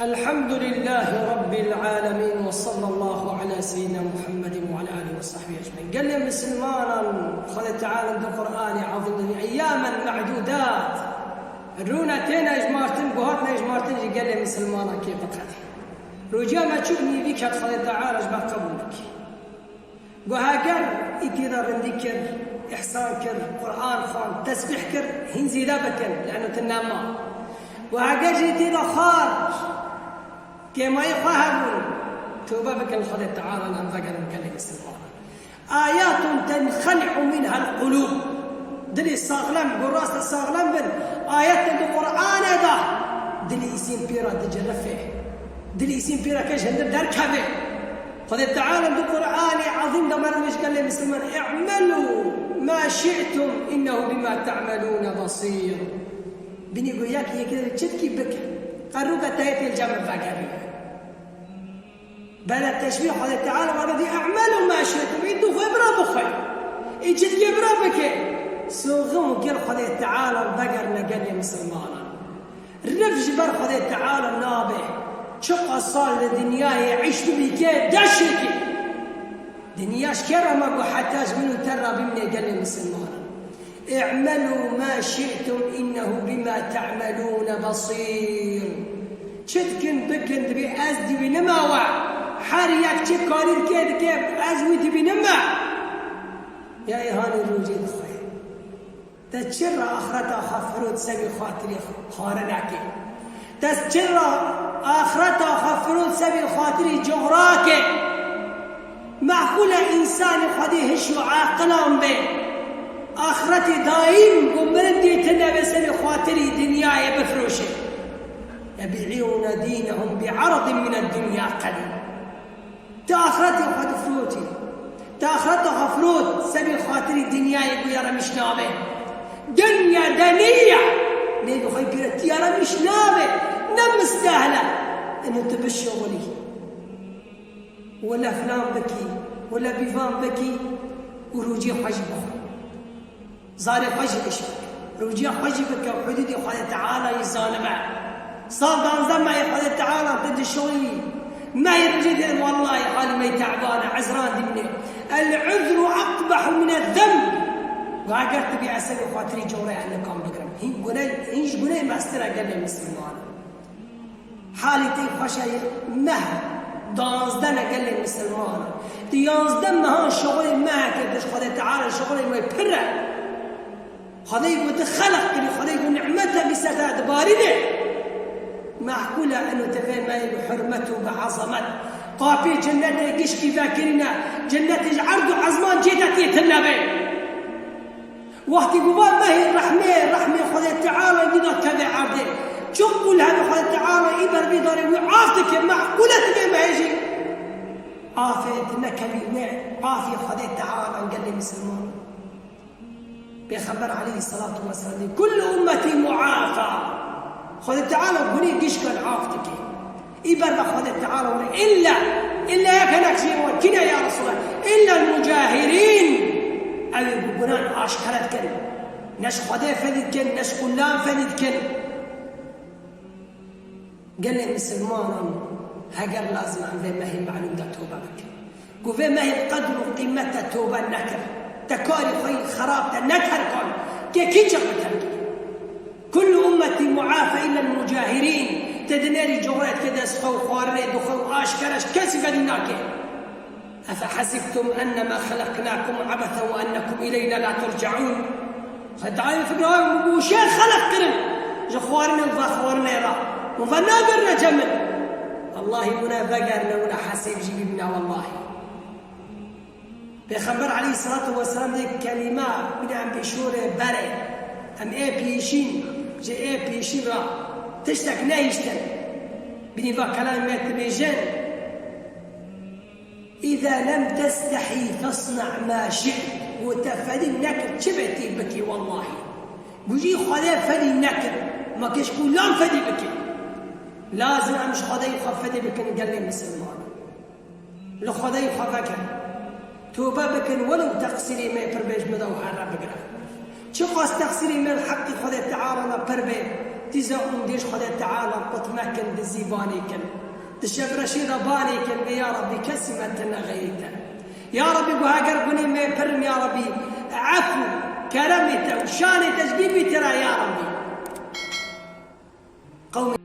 الحمد لله رب العالمين وصلى الله على سيدنا محمد وعلى آله وصحبه أجمعين. قال لي مسلمان قال تعالى عند القرآن عظيم أياما معدودات رونا تينا إجمارتن بهاتنا إجمارتن قال لي مسلمان كيف قتل رجاء ما تشوفني بك قال تعالى أجمع قبولك وهاجر إتنا رندكر إحسان كر قرآن خان تسبح كر هنزي ذابكر لأنه تنام وهاجر جيتنا خارج كما يفهمون توبة بك الله تعالى أن ذكر نكلم السلام آيات تنخلع منها القلوب دلي الصاغلم قراص الصاغلم بن آيات القرآن هذا دلي اسم بيرا تجرفه دلي اسم بيرا كيش هندر دركبه قال تعالى القرآن عظيم دمر مش قال للمسلمين اعملوا ما شئتم إنه بما تعملون بصير بني قوياك هي كده تشتكي بك قالوا تهيت الجمع فاكهة بل التشبيه قال تعالى والذي أعملوا ما شئتم إنه خبرا بخير إجت كبرا بك سوغم قال تعالى البقر نقل يا مسلمان الرفج بر قال تعالى النابه شق صار لدنياه يعيش بك دشك دنياش كرم وحتاج منه ترى بمن قال يا مسلمان اعملوا ما شئتم إنه بما تعملون بصير شتكن بكن تبي أزدي بنما حريك تكارير كيف أزوي بنما يا إيهاني الوجود خير تتشر آخرتها خفرود سبي خاطري خارناك تتشر آخرتها خفرود سبي خاطري جغراك معقولة إنسان خديه شو عاقلان به آخرتي دايم قمرتي تنبس لخاطري دنياي بفروشه يبيعون دينهم بعرض من الدنيا قليل تأخرتي قد فروتي تأخرت غفروت سبي خاطري دنياي بيرا مش نابه دنيا دنيا ليه خي بيرتي يرا مش نابه نم مستاهله انه تبشغلي ولا فلان بكي ولا بيفان بكي وروجي حجبه زاري خجبش رجع خجبك وحدودي قال تعالى يظالمه صار زما قال تعالى ضد الشوي ما يرجد والله قال ما تعبان عزران دمني العذر اقبح من الذنب وقعدت بأسد خاطري جوري انا كان بكرم هيش قولي ما استرى قال المسلمان حالتي خشاي مه دانزدنا قال المسلمان ديانزدن ما شغل ما كدش قال تعالى شغل ما يبره خذيك وتخلق اللي خذيك ونعمته بسداد باردة معقولة أنه تفهم ما بحرمته وبعظمته طافي جنة يكشكي فاكرنا جنة عرض عزمان جيدة يتنبي وقت قبال ما هي الرحمة خذ تعالى قدر كذا عرضه شوفوا لها خذ تعالى إبر بيداري وعافتك معقولة تبين ما يجي عافية نكبي عافية خذ تعالى قال لي مسلمون بيخبر عليه الصلاة والسلام كل أمتي معافى خذ تعالى قولي قشكا عافتك إبرا خذ تعالى إلا يكنك شيء كنا يا رسول الله إلا المجاهرين أو يقولون أشكالت كن نش خذ فلد كن نش قلان فلد كن قال لي مسلمان هجر لازم عن ما هي معلومة توبة بك قوة ما هي القدر وقيمة توبة النكر تكاري خير خراب تنكركم كي جربتك كل أمتي معافى إلا المجاهرين تدنيري جغرات كده سخو خوارني دخو آشكرش كسف ديناك أفحسبتم أنما خلقناكم عبثا وأنكم إلينا لا ترجعون فتعالي فقرأوا وشين خلق كرم جخوارني وضخوارني را وفناقرنا جمل والله منا بقرنا ولا حسيب جيبنا والله بيخبر عليه الصلاة والسلام ذيك كلمة من عم بيشوره بري أم بيشين جاء بيشين را تشتك نايشتن بني كلام ما تبيجن إذا لم تستحي فاصنع ما شئت وتفدي النكر شبعتي بكي والله بيجي خذي فدي النكر ما كيش كلام فدي بكي لازم أمش خذي خفدي بكي قال لي مسلمان لو خذي خفك توبة بكن ولو تقصيري ما بربيج مدو حرب بقرا شو قاس تقصيري من الحق خذ تعالى بربي تزاؤم ديش خدا تعالى قطمكن دزيبانيكن تشف رشيدة بانيكن يا ربي كسمتنا غيرك يا ربي بهاجر بني ما برم يا ربي عفو كرمته وشاني تجديبي ترى يا ربي قوم